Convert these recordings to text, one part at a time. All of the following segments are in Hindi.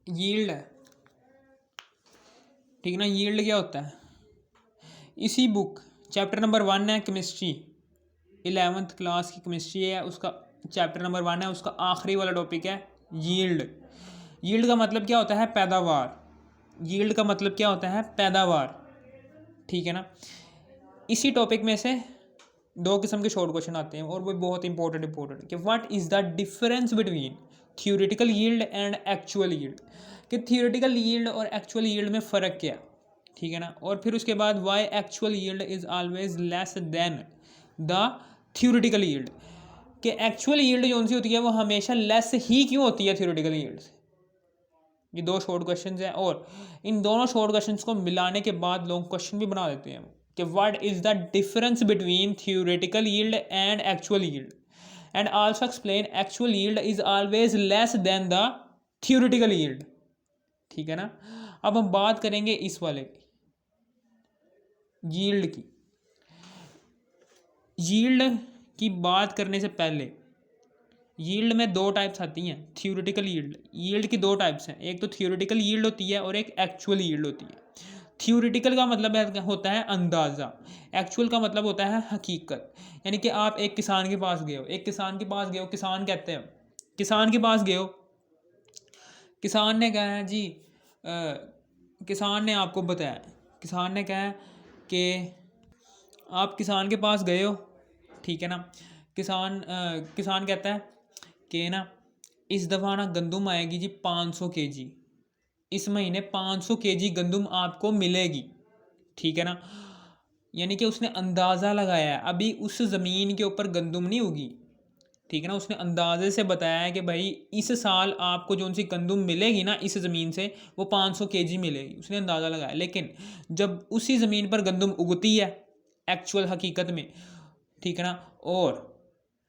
यील्ड है, ठीक है ना। यील्ड क्या होता है, इसी बुक चैप्टर नंबर 1 है केमिस्ट्री, 11th क्लास की केमिस्ट्री है, उसका चैप्टर नंबर 1 है, उसका आखिरी वाला टॉपिक है यील्ड। यील्ड का मतलब क्या होता है, पैदावार। यील्ड का मतलब क्या होता है, पैदावार, ठीक है ना। इसी टॉपिक में से 2 किस्म के शॉर्ट क्वेश्चन आते हैं और वो बहुत इंपॉर्टेंट कि what is the difference between theoretical yield and actual yield, कि थियोरेटिकल यील्ड और एक्चुअल यील्ड में फ़र्क क्या, ठीक है ना। और फिर उसके बाद why actual yield is always less than the theoretical yield, कि एक्चुअल यील्ड जो सी होती है वो हमेशा लेस ही क्यों होती है थियोरेटिकल यील्ड से। ये 2 शॉर्ट क्वेश्चन हैं और इन दोनों शॉर्ट क्वेश्चन को मिलाने के बाद लोग क्वेश्चन भी बना देते हैं कि what is the difference between theoretical yield and actual yield, and also explain actual yield is always less than the theoretical yield, ठीक है ना। अब हम बात करेंगे इस वाले की, यील्ड की। यील्ड की बात करने से पहले यील्ड में 2 टाइप्स आती हैं, थियोरेटिकल यील्ड। यील्ड की 2 टाइप्स हैं, एक तो थियोरेटिकल यील्ड होती है और एक एक्चुअल यील्ड होती है। थियोरेटिकल का मतलब होता है अंदाज़ा, एक्चुअल का मतलब होता है हकीकत। यानी कि आप एक किसान के पास गए हो, किसान कहते हैं, किसान के पास गए हो, किसान ने कहा है जी, किसान ने आपको बताया, किसान ने कहा कि आप किसान के पास गए हो, ठीक है ना। किसान कहता है कि ना इस दफ़ा ना गंदम आएगी जी 500 केजी, इस महीने 500 केजी गंदम आपको मिलेगी, ठीक है ना। यानी कि उसने अंदाज़ा लगाया है, अभी उस ज़मीन के ऊपर गंदम नहीं होगी, ठीक है ना। उसने अंदाजे से बताया है कि भाई इस साल आपको जो सी गंदम मिलेगी ना इस ज़मीन से वो 500 केजी मिलेगी, उसने अंदाज़ा लगाया। लेकिन जब उसी ज़मीन पर गंदम उगती है एक्चुअल हकीकत में, ठीक है ना, और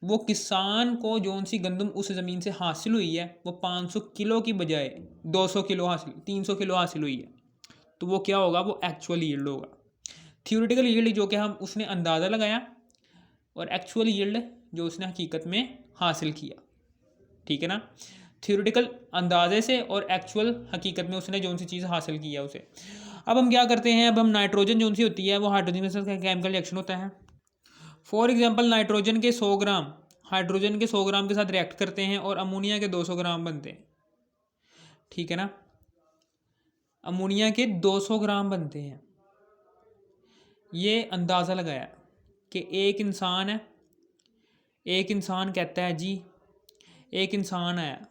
वो किसान को जो सी गंदम उस ज़मीन से हासिल हुई है वो 500 किलो की बजाय 200 किलो हासिल, 300 किलो हासिल हुई है, तो वो क्या होगा, वो एक्चुअल यील्ड होगा। थियोरेटिकल यील्ड जो कि हम उसने अंदाज़ा लगाया, और एक्चुअल यील्ड जो उसने हकीकत में हासिल किया, ठीक है ना। थियोरेटिकल अंदाजे से और एक्चुअल हकीकत में उसने जो सी चीज़ हासिल की है उसे। अब हम क्या करते हैं, अब हम नाइट्रोजन जो सी होती है वो हाइड्रोजन के साथ केमिकल रिएक्शन होता है। फॉर एग्जांपल नाइट्रोजन के 100 ग्राम हाइड्रोजन के 100 ग्राम के साथ रिएक्ट करते हैं और अमोनिया के 200 ग्राम बनते हैं, ठीक है ना। अमोनिया के 200 ग्राम बनते हैं। ये अंदाज़ा लगाया कि एक इंसान है, एक इंसान कहता है जी, एक इंसान आया,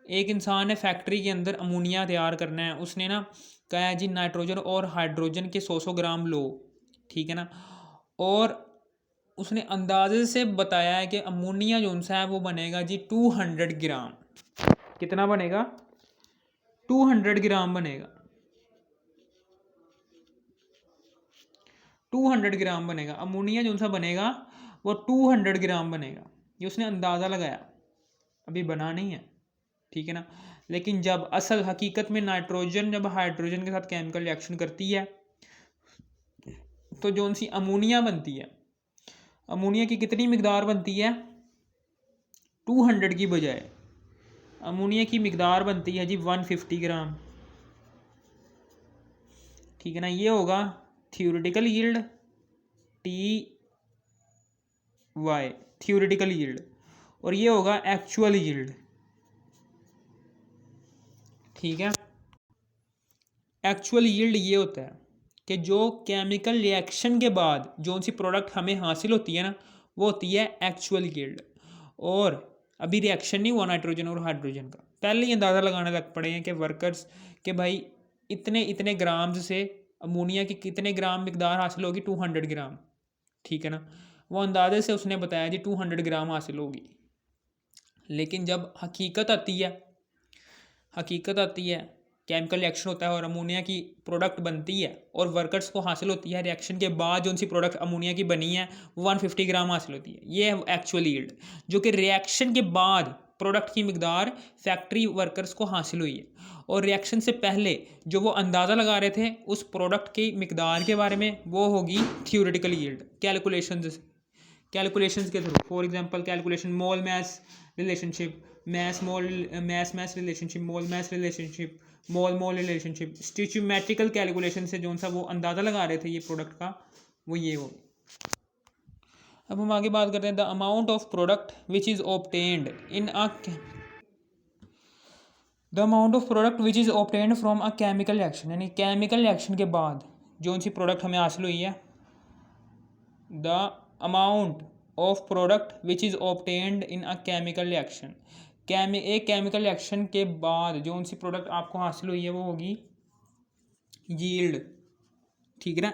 एक इंसान ने फैक्ट्री के अंदर अमोनिया तैयार करना है, उसने ना कहा है जी नाइट्रोजन और हाइड्रोजन के 100 ग्राम लो, ठीक है ना। और उसने अंदाजे से बताया है कि अमोनिया जो सा है वो बनेगा जी 200 ग्राम। कितना बनेगा, 200 ग्राम बनेगा, 200 ग्राम बनेगा। अमोनिया जो सा बनेगा वो 200 ग्राम बनेगा। ये उसने अंदाज़ा लगाया, अभी बना नहीं है, ठीक है ना। लेकिन जब असल हकीकत में नाइट्रोजन जब हाइड्रोजन के साथ केमिकल रिएक्शन करती है तो जो सी अमोनिया बनती है, अमोनिया की कितनी मिकदार बनती है, 200 की बजाय अमोनिया की मिकदार बनती है जी 150 ग्राम, ठीक है ना। ये होगा theoretical yield T Y, theoretical yield, और ये होगा एक्चुअल यील्ड, ठीक है। एक्चुअल यील्ड ये होता है कि जो केमिकल रिएक्शन के बाद जो सी प्रोडक्ट हमें हासिल होती है ना वो होती है एक्चुअल यील्ड। और अभी रिएक्शन नहीं हुआ नाइट्रोजन और हाइड्रोजन का, पहले ही अंदाज़ा लगाने लग पड़े हैं कि वर्कर्स के भाई इतने इतने ग्राम्स से अमोनिया की कितने ग्राम मिकदार हासिल होगी, 200 ग्राम, ठीक है ना। वो अंदाजे से उसने बताया जी 200 ग्राम हासिल होगी। लेकिन जब हकीकत आती है केमिकल रिएक्शन होता है और अमोनिया की प्रोडक्ट बनती है और वर्कर्स को हासिल होती है रिएक्शन के बाद जो सी प्रोडक्ट अमोनिया की बनी है वो 150 ग्राम हासिल होती है। ये है एक्चुअल यील्ड, जो कि रिएक्शन के बाद प्रोडक्ट की मिकदार फैक्ट्री वर्कर्स को हासिल हुई है, और रिएक्शन से पहले जो वो अंदाज़ा लगा रहे थे उस प्रोडक्ट की मिकदार के बारे में वो होगी थियोरेटिकल यील्ड, कैलकुलेशन से कैलकुलेशंस के थ्रू। For example calculation mole mass relationship, mass mole mass mass relationship, mole mass relationship, mole mole relationship, stoichiometrical calculation से जो सा वो अंदाज़ा लगा रहे थे ये प्रोडक्ट का, वो ये हो। अब हम आगे बात करते हैं the amount of product which is obtained in a the amount of product which is obtained from a chemical reaction, यानी केमिकल रिएक्शन के बाद जो सी प्रोडक्ट हमें हासिल हुई है। The amount of product which is obtained in a chemical reaction, एक केमिकल रिएक्शन के बाद जो सी प्रोडक्ट आपको हासिल हुई है वो होगी यील्ड। ठीक है ना,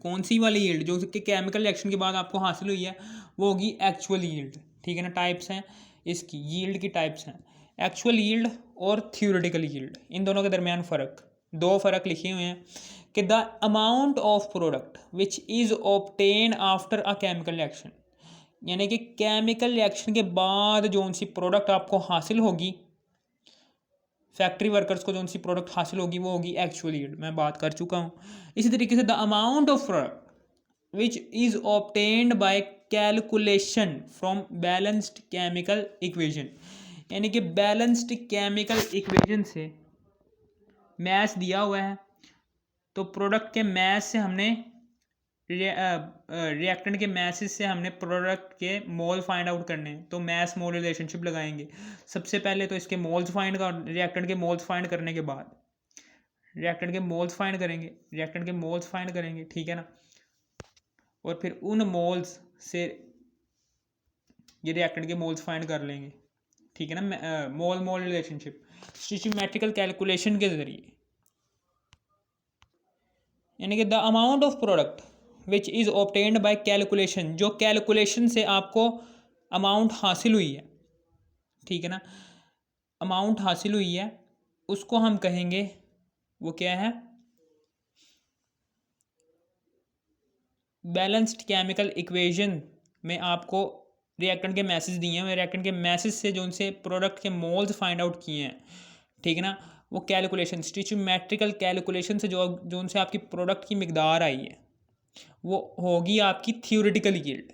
कौन सी वाली यील्ड जो कि केमिकल रिएक्शन के बाद आपको हासिल हुई है वो होगी एक्चुअल यील्ड। ठीक है ना, टाइप्स हैं इसकी, यील्ड की टाइप्स हैं एक्चुअल यील्ड और थ्योरेटिकल यील्ड। इन दोनों के दरमियान फ़र्क, दो फ़र्क लिखे हुए हैं कि the amount of product which is obtain after a chemical reaction, यानी कि केमिकल रिएक्शन के बाद जो सी प्रोडक्ट आपको हासिल होगी, फैक्ट्री वर्कर्स को जो सी प्रोडक्ट हासिल होगी वो होगी एक्चुअल यील्ड, मैं बात कर चुका हूँ। इसी तरीके से the amount of product which is obtained by calculation from balanced chemical equation, यानी कि बैलेंस्ड केमिकल इक्वेशन से मैथ दिया हुआ है तो प्रोडक्ट के मैथ से हमने रिएक्टेंट के मैसेज से हमने प्रोडक्ट के मोल फाइंड आउट करने हैं, तो मैस मोल रिलेशनशिप लगाएंगे। सबसे पहले तो इसके मोल्स फाइंड कर, रिएक्टेंट के मोल्स फाइंड करने के बाद रिएक्टेंट के मोल्स फाइंड करेंगे, रिएक्टेंट के मोल्स फाइंड करेंगे। ठीक है ना, और फिर उन मोल्स से ये रिएक्टेंट के मोल्स फाइंड कर लेंगे। ठीक है ना, मोल मोल रिलेशनशिप स्टिचियोमेट्रिकल कैलकुलेशन के जरिए, यानी कि the amount of product which is obtained by calculation, जो कैलकुलेशन से आपको अमाउंट हासिल हुई है। ठीक है ना, अमाउंट हासिल हुई है उसको हम कहेंगे वो क्या है, बैलेंस्ड केमिकल इक्वेशन में आपको रिएक्टेंट के मैसेज दिए हैं, रिएक्टेंट के मैसेज से जो उनसे प्रोडक्ट के मोल्स फाइंड आउट किए हैं। ठीक है ना, वो कैलकुलेशन स्टिचियोमेट्रिकल कैलकुलेशन से जो उनसे आपकी प्रोडक्ट की मिकदार आई है वो होगी आपकी थ्योरेटिकल यील्ड।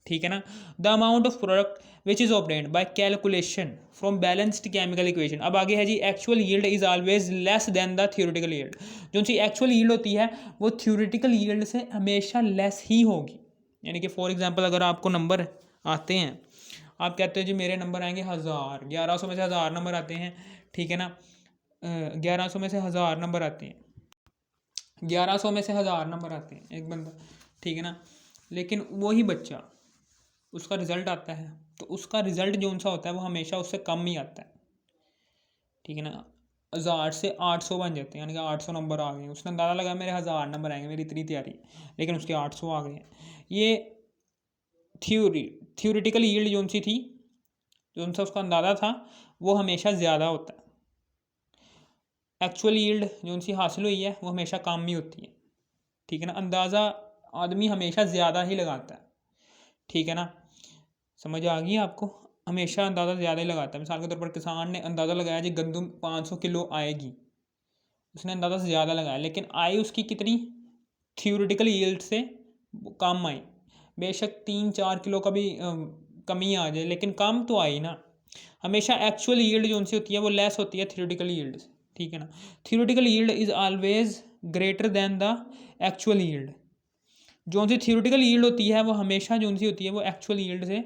ठीक है ना, the amount of product which is obtained by calculation from balanced chemical equation. अब आगे है जी actual yield is always less than the theoretical yield. जो सी एक्चुअल यील्ड होती है वो थ्योरेटिकल यील्ड से हमेशा लेस ही होगी। यानी कि फॉर एग्जांपल अगर आपको नंबर आते हैं, आप कहते हैं जी मेरे नंबर आएंगे 1000, 1100 में से 1000 नंबर आते हैं। ठीक है ना, 1100 में से 1000 नंबर आते हैं, 1100 में से 1000 नंबर आते हैं एक बंदा। ठीक है ना, लेकिन वही बच्चा उसका रिज़ल्ट आता है तो उसका रिज़ल्ट जो उनसा होता है वो हमेशा उससे कम ही आता है। ठीक है ना, 1000 से 800 बन जाते हैं, यानी कि 800 नंबर आ गए, उसने अंदाज़ा लगा मेरे 1000 नंबर आएंगे, मेरी इतनी तैयारी, लेकिन उसके 800 आ गए हैं। ये थ्योरेटिकल यील्ड जो सी थी, जो उनसा उसका अंदाज़ा था वो हमेशा ज़्यादा होता है। एक्चुअल यील्ड जो सी हासिल हुई है वो हमेशा कम ही होती है। ठीक है ना, अंदाज़ा आदमी हमेशा ज़्यादा ही लगाता है। ठीक है ना, समझ आ गई आपको, हमेशा अंदाज़ा ज़्यादा ही लगाता है। मिसाल के तौर पर किसान ने अंदाज़ा लगाया जी गंदम 500 किलो आएगी, उसने अंदाज़ा से ज़्यादा लगाया, लेकिन आई उसकी कितनी थ्योरेटिकल यील्ड से कम आई। बेशक 3-4 किलो का भी कमी आ जाए, लेकिन कम तो आई ना। हमेशा एक्चुअल यील्ड जो उनसे होती है वो लेस होती है थ्योरेटिकल यील्ड से। ठीक है ना, theoretical yield is always greater than the actual yield. जो सी थ्योरेटिकल यील्ड होती है वो हमेशा जो सी होती है वो एक्चुअल यील्ड से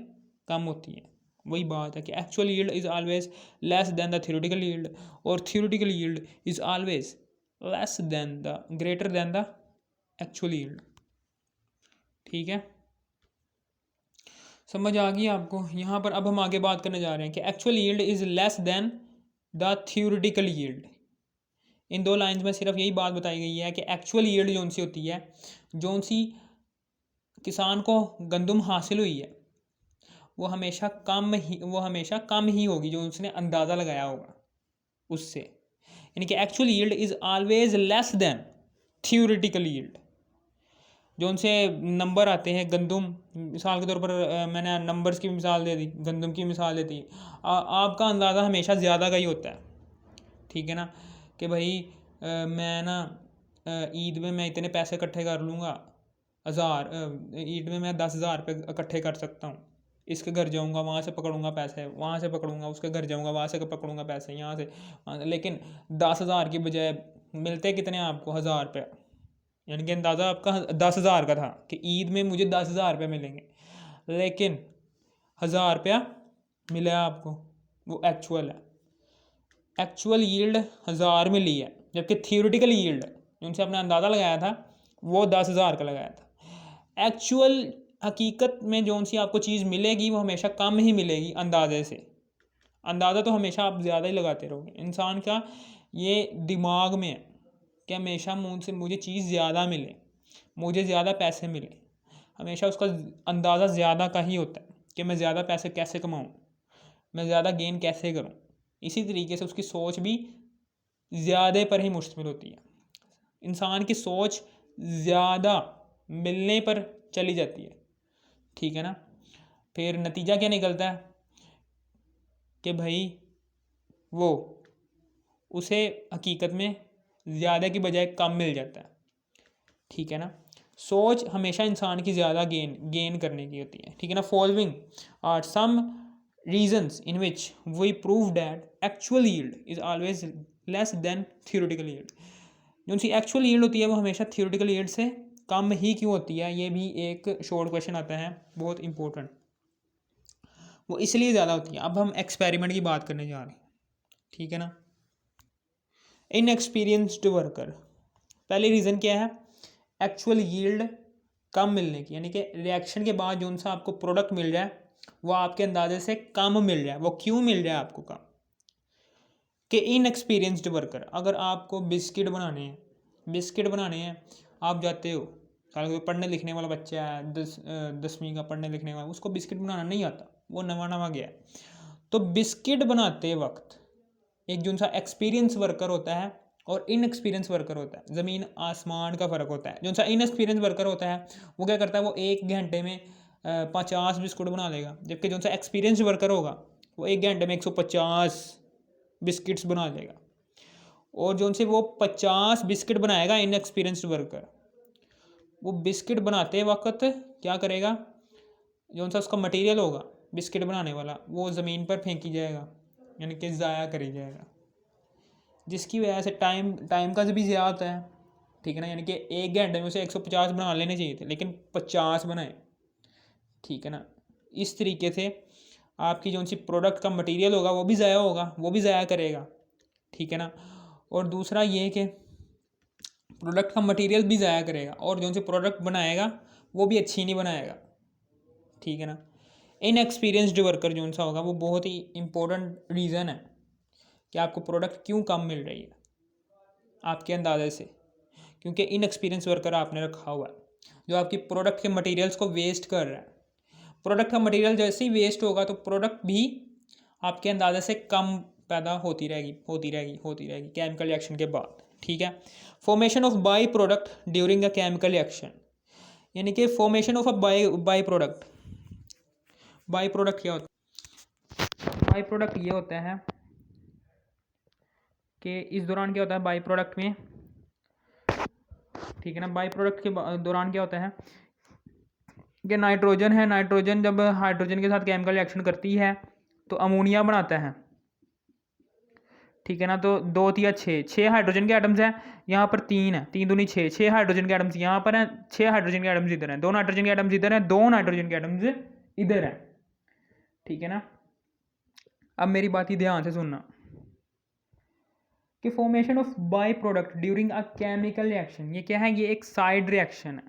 कम होती है। वही बात है कि actual yield is always less than the theoretical yield, और theoretical yield is always less than the greater than the actual yield. ठीक है, समझ आ गई आपको। यहाँ पर अब हम आगे बात करने जा रहे हैं कि actual yield is less than the theoretical yield. इन दो लाइंस में सिर्फ यही बात बताई गई है कि एक्चुअल यील्ड जो सी होती है, जो सी किसान को गंदम हासिल हुई है वो हमेशा कम ही होगी जो उसने अंदाज़ा लगाया होगा उससे। यानी कि actual yield is always less then theoretical yield. जो उनसे नंबर आते हैं गंदम, मिसाल के तौर पर मैंने नंबर्स की मिसाल दे दी, गंदम की मिसाल दे दी, आपका अंदाज़ा हमेशा ज़्यादा का ही होता है। ठीक है ना, कि भाई मैं ना ईद में मैं इतने पैसे इकट्ठे कर लूँगा, 1000 ईल्ड में मैं 10,000 रुपये इकट्ठे कर सकता हूँ। इसके घर जाऊँगा, वहाँ से पकड़ूँगा पैसे, वहाँ से पकड़ूँगा, उसके घर जाऊँगा, वहाँ से पकड़ूँगा पैसे, यहाँ से लेकिन 10,000 की बजाय मिलते कितने आपको? 1000 रुपये। यानी कि अंदाज़ा आपका 10,000 का था कि ईद में मुझे 10,000 रुपये मिलेंगे, लेकिन 1000 रुपया मिला आपको, वो एक्चुअल है। एक्चुअल यील्ड 1000 मिली है, जबकि थियोरेटिकल यील्ड जिनसे आपने अंदाज़ा लगाया था वो 10,000 का लगाया था। एक्चुअल हकीकत में जो सी आपको चीज़ मिलेगी वो हमेशा कम ही मिलेगी अंदाजे से। अंदाज़ा तो हमेशा आप ज़्यादा ही लगाते रहोगे। इंसान का ये दिमाग में है कि हमेशा मुझसे मुझे चीज़ ज़्यादा मिले, मुझे ज़्यादा पैसे मिले, हमेशा उसका अंदाज़ा ज़्यादा का ही होता है कि मैं ज़्यादा पैसे कैसे कमाऊँ, मैं ज़्यादा गेन कैसे करूँ। इसी तरीके से उसकी सोच भी ज़्यादा पर ही मुश्तमिल होती है। इंसान की सोच ज़्यादा मिलने पर चली जाती है, ठीक है ना। फिर नतीजा क्या निकलता है कि भाई वो उसे हकीकत में ज़्यादा की बजाय कम मिल जाता है, ठीक है ना। सोच हमेशा इंसान की ज़्यादा गेन करने की होती है, ठीक है ना। Following are some reasons in which we prove that actual yield is always less than theoretical yield. जो उनकी एक्चुअल यील्ड होती है वो हमेशा थियोरेटिकल यील्ड से कम ही क्यों होती है? ये भी एक शॉर्ट क्वेश्चन आता है, बहुत इंपॉर्टेंट। वो इसलिए ज़्यादा होती है। अब हम एक्सपेरिमेंट की बात करने जा रहे हैं, ठीक है ना। इनएक्सपीरियंस्ड वर्कर, पहले रीज़न क्या है? एक्चुअल यील्ड कम मिलने की, यानी कि रिएक्शन के बाद जो सा आपको प्रोडक्ट मिल रहा है वो आपके अंदाजे से कम मिल रहा है। वो क्यों मिल रहा है आपको कम? कि इनएक्सपीरियंस्ड वर्कर, अगर आपको बिस्किट बनाने हैं, आप जाते हो, कोई पढ़ने लिखने वाला बच्चा है, 10वीं का पढ़ने लिखने वाला, उसको बिस्किट बनाना नहीं आता, वो नवा गया है, तो बिस्किट बनाते वक्त एक जो सा एक्सपीरियंस वर्कर होता है और इनएक्सपीरियंस वर्कर होता है, ज़मीन आसमान का फ़र्क होता है। जो सा इनएक्सपीरियंस वर्कर होता है वो क्या करता है? वो 1 घंटे में 50 बिस्कुट बना लेगा, जबकि जो सा एक्सपीरियंस वर्कर होगा वो 1 घंटे में 150 बिस्किट्स बना लेगा। और जो उनसे वो 50 बिस्किट बनाएगा इनएक्सपीरियंस्ड वर्कर, वो बिस्किट बनाते वक्त क्या करेगा? जो सा उसका मटेरियल होगा बिस्किट बनाने वाला, वो ज़मीन पर फेंकी जाएगा, यानी कि ज़ाया करी जाएगा, जिसकी वजह से टाइम का भी ज़्यादा होता है, ठीक है ना। यानी कि 1 घंटे में उसे 150 बना लेने चाहिए थे, लेकिन 50 बनाए, ठीक है ना। इस तरीके से आपकी जो सी प्रोडक्ट का मटेरियल होगा वो भी ज़ाया होगा, वो भी ज़ाया करेगा, ठीक है ना। और दूसरा ये कि प्रोडक्ट का मटेरियल भी ज़ाया करेगा, और जो सी प्रोडक्ट बनाएगा वो भी अच्छी नहीं बनाएगा, ठीक है ना। इनएक्सपीरियंस्ड वर्कर जो सा होगा वो बहुत ही इंपॉर्टेंट रीज़न है कि आपको प्रोडक्ट क्यों कम मिल रही है आपके अंदाजे से, क्योंकि इनएक्सपीरियंस वर्कर आपने रखा हुआ है जो आपकी प्रोडक्ट के मटेरियल्स को वेस्ट कर रहा है। प्रोडक्ट का मटेरियल जैसे ही वेस्ट होगा तो प्रोडक्ट भी आपके अंदाजे से कम पैदा होती रहेगी केमिकल रिएक्शन के बाद, ठीक है। Formation of by product during a chemical reaction, यानी कि formation of a by product क्या होता है? बाई प्रोडक्ट ये होता है कि इस दौरान क्या होता है बाई प्रोडक्ट में, ठीक है ना। बाई प्रोडक्ट के दौरान क्या होता है कि नाइट्रोजन है, नाइट्रोजन जब हाइड्रोजन के साथ केमिकल रिएक्शन करती है तो अमोनिया बनाता है, ठीक है ना। तो 2 या 6 हाइड्रोजन के एटम्स हैं, यहाँ पर 3 है, 3 दूनी 6 हाइड्रोजन के एटम्स यहाँ पर हैं, 6 हाइड्रोजन के एटम्स इधर हैं, 2 नाइट्रोजन के एटम्स इधर हैं, 2 नाइट्रोजन के एटम्स इधर हैं, ठीक है ना। अब मेरी बात ही ध्यान से सुनना कि formation of by product during a chemical reaction, ये क्या है? ये एक साइड रिएक्शन है,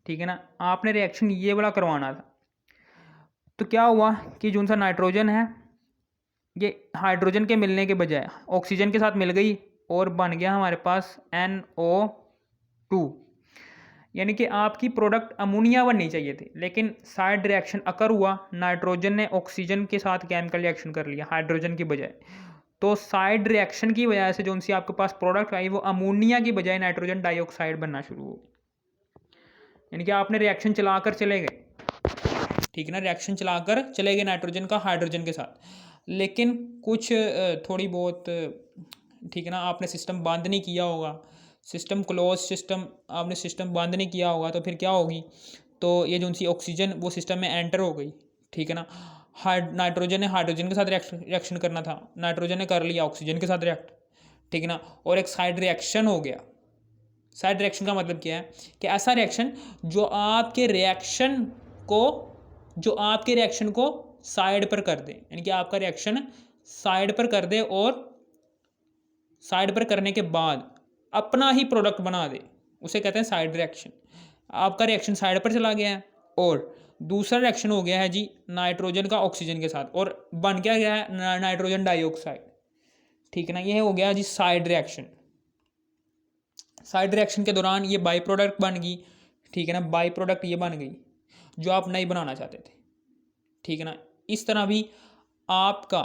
ठीक है ना। आपने रिएक्शन ये वाला करवाना था, तो क्या हुआ कि जो सा नाइट्रोजन है ये हाइड्रोजन के मिलने के बजाय ऑक्सीजन के साथ मिल गई और बन गया हमारे पास NO2, यानी कि आपकी प्रोडक्ट अमोनिया बननी चाहिए थी, लेकिन साइड रिएक्शन अकर हुआ, नाइट्रोजन ने ऑक्सीजन के साथ केमिकल रिएक्शन कर लिया हाइड्रोजन की बजाय, तो साइड रिएक्शन की वजह से जो सी आपके पास प्रोडक्ट आई वो अमोनिया की बजाय नाइट्रोजन डाइऑक्साइड बनना शुरू हो, यानी कि आपने रिएक्शन चलाकर चले गए, ठीक है ना। रिएक्शन चलाकर चले गए नाइट्रोजन का हाइड्रोजन के साथ, लेकिन कुछ थोड़ी बहुत, ठीक है ना, आपने सिस्टम बंद नहीं किया होगा, सिस्टम क्लोज, सिस्टम आपने सिस्टम बंद नहीं किया होगा तो फिर क्या होगी, तो ये जो सी ऑक्सीजन वो सिस्टम में एंटर हो गई, ठीक है ना। नाइट्रोजन ने हाइड्रोजन के साथ रिएक्शन करना था, नाइट्रोजन ने कर लिया ऑक्सीजन के साथ रिएक्ट, ठीक है ना, और एक साइड रिएक्शन हो गया। साइड रिएक्शन का मतलब क्या है कि ऐसा रिएक्शन जो आपके रिएक्शन को साइड पर कर दे, यानी कि आपका रिएक्शन साइड पर कर दे और साइड पर करने के बाद अपना ही प्रोडक्ट बना दे, उसे कहते हैं साइड रिएक्शन। आपका रिएक्शन साइड पर चला गया है और दूसरा रिएक्शन हो गया है जी नाइट्रोजन का ऑक्सीजन के साथ, और बन क्या गया है नाइट्रोजन डाइऑक्साइड, ठीक है ना। ये हो गया जी साइड रिएक्शन। साइड रिएक्शन के दौरान ये बाई प्रोडक्ट बन गई, ठीक है ना, बाई प्रोडक्ट ये बन गई जो आप नहीं बनाना चाहते थे, ठीक है ना। इस तरह भी आपका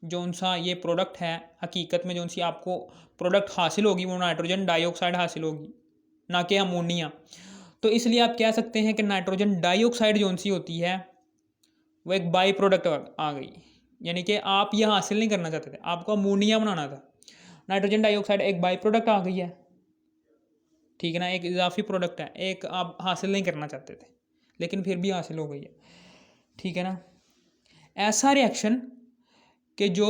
जौन सा ये प्रोडक्ट है, हकीकत में जौन सी आपको प्रोडक्ट हासिल होगी वो नाइट्रोजन डाइऑक्साइड हासिल होगी, ना कि अमोनिया। तो इसलिए आप कह सकते हैं कि नाइट्रोजन डाइऑक्साइड जौन सी होती है वो एक बाई प्रोडक्ट आ गई, यानी कि आप यह हासिल नहीं करना चाहते थे, आपको अमोनिया बनाना था। नाइट्रोजन डाइऑक्साइड एक बाई प्रोडक्ट आ गई है, ठीक है ना, एक इजाफी प्रोडक्ट है, एक आप हासिल नहीं करना चाहते थे लेकिन फिर भी हासिल हो गई है, ठीक है ना। ऐसा रिएक्शन कि जो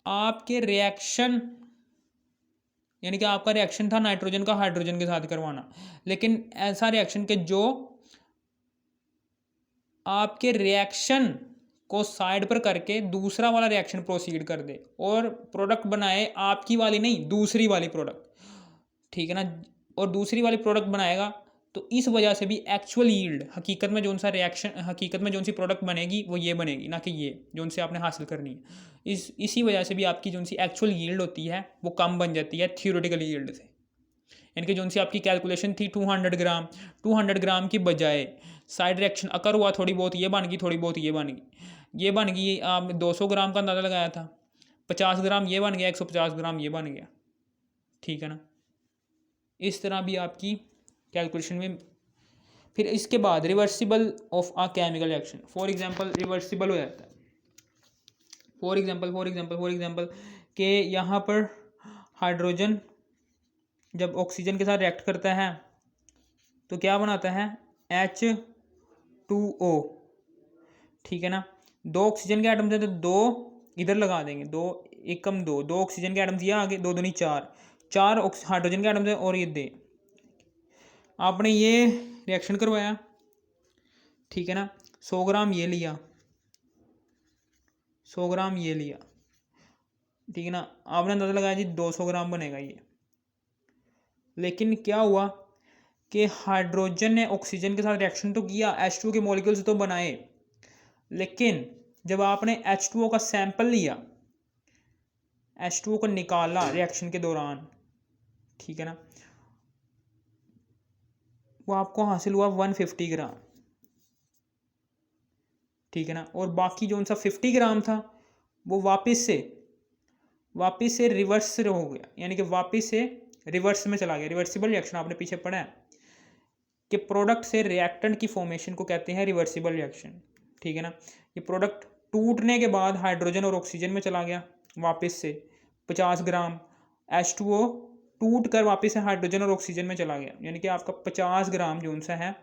आपके रिएक्शन, यानी कि आपका रिएक्शन था नाइट्रोजन का हाइड्रोजन के साथ करवाना, लेकिन ऐसा रिएक्शन कि जो आपके रिएक्शन को साइड पर करके दूसरा वाला रिएक्शन प्रोसीड कर दे और प्रोडक्ट बनाए, आपकी वाली नहीं दूसरी वाली प्रोडक्ट, ठीक है ना, और दूसरी वाली प्रोडक्ट बनाएगा। तो इस वजह से भी एक्चुअल यील्ड, हकीकत में जो सा रिएक्शन, हकीकत में जो सी प्रोडक्ट बनेगी वो ये बनेगी, ना कि ये जो से आपने हासिल करनी है। इसी वजह से भी आपकी जो सी एक्चुअल यील्ड होती है वो कम बन जाती है थ्योरेटिकल यील्ड से, यानी कि जो सी आपकी कैलकुलेशन थी 200 ग्राम की बजाय साइड रिएक्शन अकर हुआ, थोड़ी बहुत ये बन गई, थोड़ी बहुत ये बन गई, आपने 200 ग्राम का अंदाज़ा लगाया था, 50 ग्राम ये बन गया, 150 ग्राम ये बन गया, ठीक है ना। इस तरह भी आपकी कैलकुलेशन में। फिर इसके बाद reversible of a chemical reaction, for example reversible हो जाता है। फॉर एग्जांपल कि यहाँ पर हाइड्रोजन जब ऑक्सीजन के साथ रिएक्ट करता है तो क्या बनाता है H2O, ठीक है ना। दो ऑक्सीजन के एटम थे तो दो इधर लगा देंगे, दो एक कम दो ऑक्सीजन के एटम दिया आगे, दो दूनी चार हाइड्रोजन के एटम थे और ये दे, आपने ये रिएक्शन करवाया, ठीक है ना। 100 ग्राम ये लिया, 100 ग्राम ये लिया, ठीक है ना, आपने अंदाज़ा लगाया जी 200 ग्राम बनेगा ये। लेकिन क्या हुआ कि हाइड्रोजन ने ऑक्सीजन के साथ रिएक्शन तो किया, H2O के मॉलिक्यूल्स तो बनाए, लेकिन जब आपने H2O का सैंपल लिया, H2O को निकाला रिएक्शन के दौरान, ठीक है ना, वो आपको हासिल हुआ 150 ग्राम, ठीक है ना। और बाकी जो उनसा 50 ग्राम था वो वापस से रिवर्स हो गया, यानी कि वापस से रिवर्स में चला गया। रिवर्सिबल रिएक्शन आपने पीछे पढ़ा है कि प्रोडक्ट से रिएक्टेंट की फॉर्मेशन को कहते हैं रिवर्सिबल रिएक्शन, ठीक है ना। ये प्रोडक्ट टूटने के बाद हाइड्रोजन और ऑक्सीजन में चला गया, वापस से 50 ग्राम H2O टूट कर वापस से हाइड्रोजन और ऑक्सीजन में चला गया, यानी कि आपका 50 ग्राम जो सा है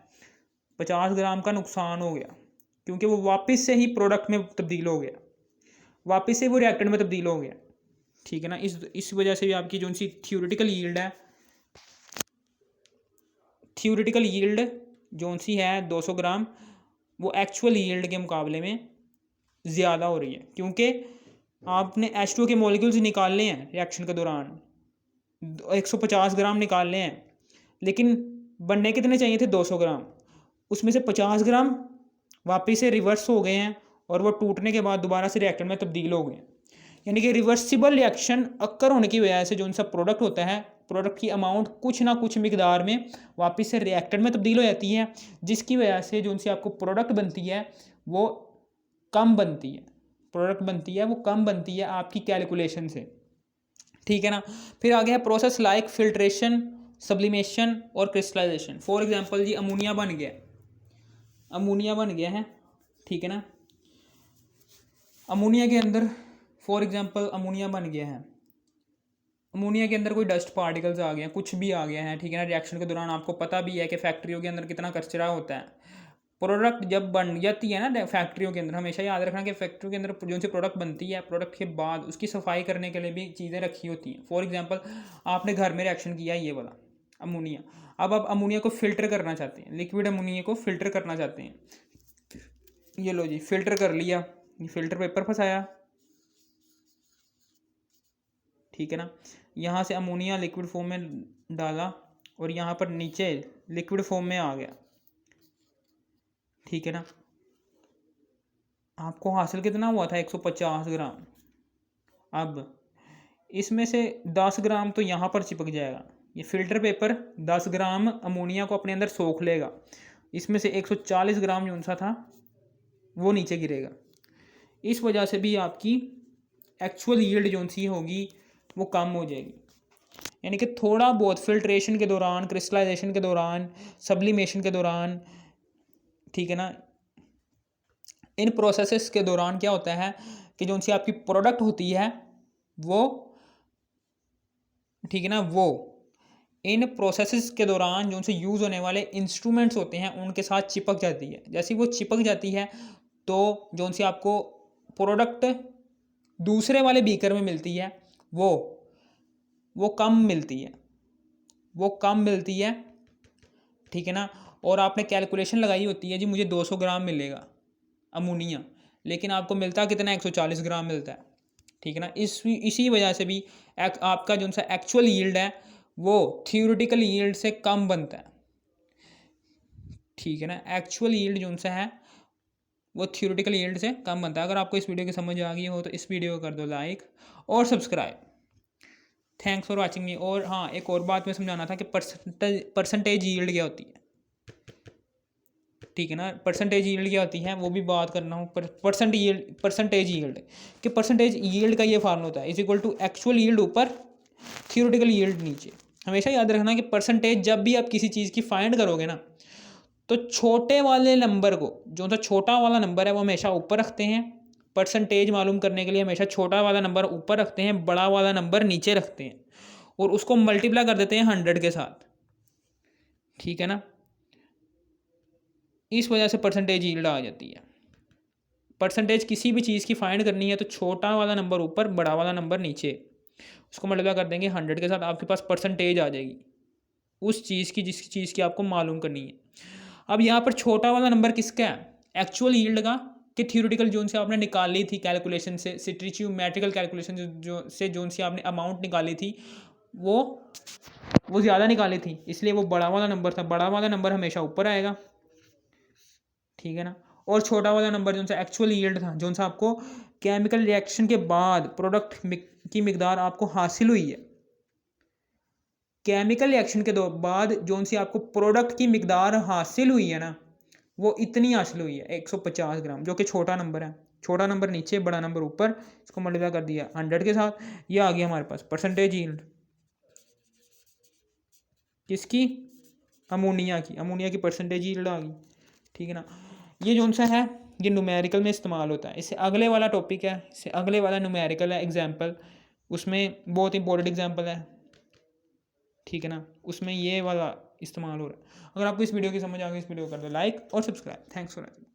50 ग्राम का नुकसान हो गया, क्योंकि वो वापस से ही प्रोडक्ट में तब्दील हो गया, वापस से वो रिएक्टेंट में तब्दील हो गया, ठीक है ना। इस वजह से भी आपकी जो सी थ्योरेटिकल यील्ड है, थ्योरेटिकल यील्ड जो सी है 200 ग्राम, वो एक्चुअल यील्ड के मुकाबले में ज़्यादा हो रही है, क्योंकि आपने H2O के मॉलिक्यूल्स निकालने हैं रिएक्शन के दौरान, 150 ग्राम निकालने हैं, लेकिन बनने कितने चाहिए थे 200 ग्राम, उसमें से 50 ग्राम वापस से रिवर्स हो गए हैं और वो टूटने के बाद दोबारा से रिएक्टर में तब्दील हो गए हैं। यानी कि रिवर्सिबल रिएक्शन अक्कर होने की वजह से जो उनका प्रोडक्ट होता है, प्रोडक्ट की अमाउंट कुछ ना कुछ मिकदार में वापस से रिएक्टर में तब्दील हो जाती है, जिसकी वजह से जो उनसे आपको प्रोडक्ट बनती है वो कम बनती है, प्रोडक्ट बनती है वो कम बनती है आपकी कैलकुलेशन से, ठीक है ना। फिर आगे है प्रोसेस लाइक फिल्ट्रेशन, सब्लिमेशन और क्रिस्टलाइजेशन। फॉर एग्जांपल जी अमोनिया बन गया है, ठीक है ना। अमोनिया के अंदर फॉर एग्जांपल अमोनिया बन गया है, अमोनिया के अंदर कोई डस्ट पार्टिकल्स आ गए हैं, कुछ भी आ गया है, ठीक है ना, रिएक्शन के दौरान आपको पता भी है कि फैक्ट्रियों के अंदर कितना कचरा होता है। प्रोडक्ट जब बन जाती है ना फैक्ट्रियों के अंदर, हमेशा याद रखना कि फैक्ट्रियों के अंदर जो सी प्रोडक्ट बनती है, प्रोडक्ट के बाद उसकी सफाई करने के लिए भी चीज़ें रखी होती हैं। फॉर एग्जांपल आपने घर में रिएक्शन किया ये वाला अमोनिया, अब आप अमोनिया को फिल्टर करना चाहते हैं, लिक्विड अमोनिया को फिल्टर करना चाहते हैं, ये लो जी फिल्टर कर लिया, फिल्टर पेपर फंसाया, ठीक है ना, यहाँ से अमोनिया लिक्विड फॉर्म में डाला और यहाँ पर नीचे लिक्विड फॉर्म में आ गया, ठीक है ना। आपको हासिल कितना हुआ था 150 ग्राम। अब इसमें से 10 ग्राम तो यहाँ पर चिपक जाएगा, ये फिल्टर पेपर 10 ग्राम अमोनिया को अपने अंदर सोख लेगा, इसमें से 140 ग्राम जो सा था वो नीचे गिरेगा। इस वजह से भी आपकी एक्चुअल यील्ड जो सी होगी वो कम हो जाएगी। यानी कि थोड़ा बहुत फिल्ट्रेशन के दौरान, क्रिस्टलाइजेशन के दौरान, सब्लिमेशन के दौरान, ठीक है ना, इन प्रोसेसेस के दौरान क्या होता है कि जो सी आपकी प्रोडक्ट होती है वो, ठीक है ना, वो इन प्रोसेसेस के दौरान जो से यूज़ होने वाले इंस्ट्रूमेंट्स होते हैं उनके साथ चिपक जाती है। जैसे वो चिपक जाती है तो जो सी आपको प्रोडक्ट दूसरे वाले बीकर में मिलती है वो कम मिलती है, वो कम मिलती है, ठीक है ना। और आपने कैलकुलेशन लगाई होती है जी मुझे 200 ग्राम मिलेगा अमोनिया, लेकिन आपको मिलता कितना 140 ग्राम मिलता है, ठीक है ना। इसी वजह से भी आपका जो सा एक्चुअल यील्ड है वो थियोरेटिकल यील्ड से कम बनता है, ठीक है ना। एक्चुअल यील्ड जो सा है वो थियोरेटिकल यील्ड से कम बनता है। अगर आपको इस वीडियो की समझ आ गई हो तो इस वीडियो को कर दो लाइक और subscribe. Thanks for watching me. और हाँ, एक और बात मैं समझाना था कि परसेंटेज यील्ड क्या होती है, ठीक है ना। परसेंटेज यील्ड क्या होती है वो भी बात करना हूँ। परसेंटेज यील्ड कि परसेंटेज यील्ड का ये फार्मूला होता है is equal to actual yield ऊपर, थियोरेटिकल यील्ड नीचे। हमेशा याद रखना कि परसेंटेज जब भी आप किसी चीज़ की फाइंड करोगे ना तो छोटे वाले नंबर को, जो सा छोटा वाला नंबर है वो हमेशा ऊपर रखते हैं। परसेंटेज मालूम करने के लिए हमेशा छोटा वाला नंबर ऊपर रखते हैं, बड़ा वाला नंबर नीचे रखते हैं और उसको मल्टीप्लाई कर देते हैं 100 के साथ, ठीक है ना। इस वजह से परसेंटेज यील्ड आ जाती है। परसेंटेज किसी भी चीज़ की फाइंड करनी है तो छोटा वाला नंबर ऊपर, बड़ा वाला नंबर नीचे, उसको मल्टीप्लाई कर देंगे 100 के साथ, आपके पास परसेंटेज आ जाएगी उस चीज़ की जिस चीज़ की आपको मालूम करनी है। अब यहाँ पर छोटा वाला नंबर किसका है, एक्चुअल यील्ड का, कि थियोरेटिकल जोन से आपने निकाली थी कैलकुलेशन से, सिट्रीचियोमेट्रिकल कैलकुलेशन से जोन से आपने अमाउंट निकाली थी वो ज़्यादा निकाली थी, इसलिए वो बड़ा वाला नंबर था। बड़ा वाला नंबर हमेशा ऊपर आएगा, ठीक है ना। और छोटा वाला नंबर जो सा एक्चुअल यील्ड था, जो सा आपको केमिकल रिएक्शन के बाद प्रोडक्ट की मिकदार आपको हासिल हुई है, केमिकल रिएक्शन के बाद जो सी आपको प्रोडक्ट की मिकदार हासिल हुई है ना वो इतनी हासिल हुई है 150 ग्राम, जो कि छोटा नंबर है। छोटा नंबर नीचे, बड़ा नंबर ऊपर, इसको मल्टीप्लाई कर दिया 100 के साथ, ये आ गया हमारे पास परसेंटेज यील्ड किसकी, अमोनिया की परसेंटेज यील्ड आ गई, ठीक है ना। ये जो सा है ये न्यूमेरिकल में इस्तेमाल होता है। इससे अगले वाला टॉपिक है, इससे अगले वाला न्यूमेरिकल है एग्जाम्पल, उसमें बहुत इंपॉर्टेंट एग्जाम्पल है, ठीक है ना, उसमें ये वाला इस्तेमाल हो रहा है। अगर आपको इस वीडियो की समझ आ गई, इस वीडियो को कर दो लाइक और सब्सक्राइब। Thanks for watching.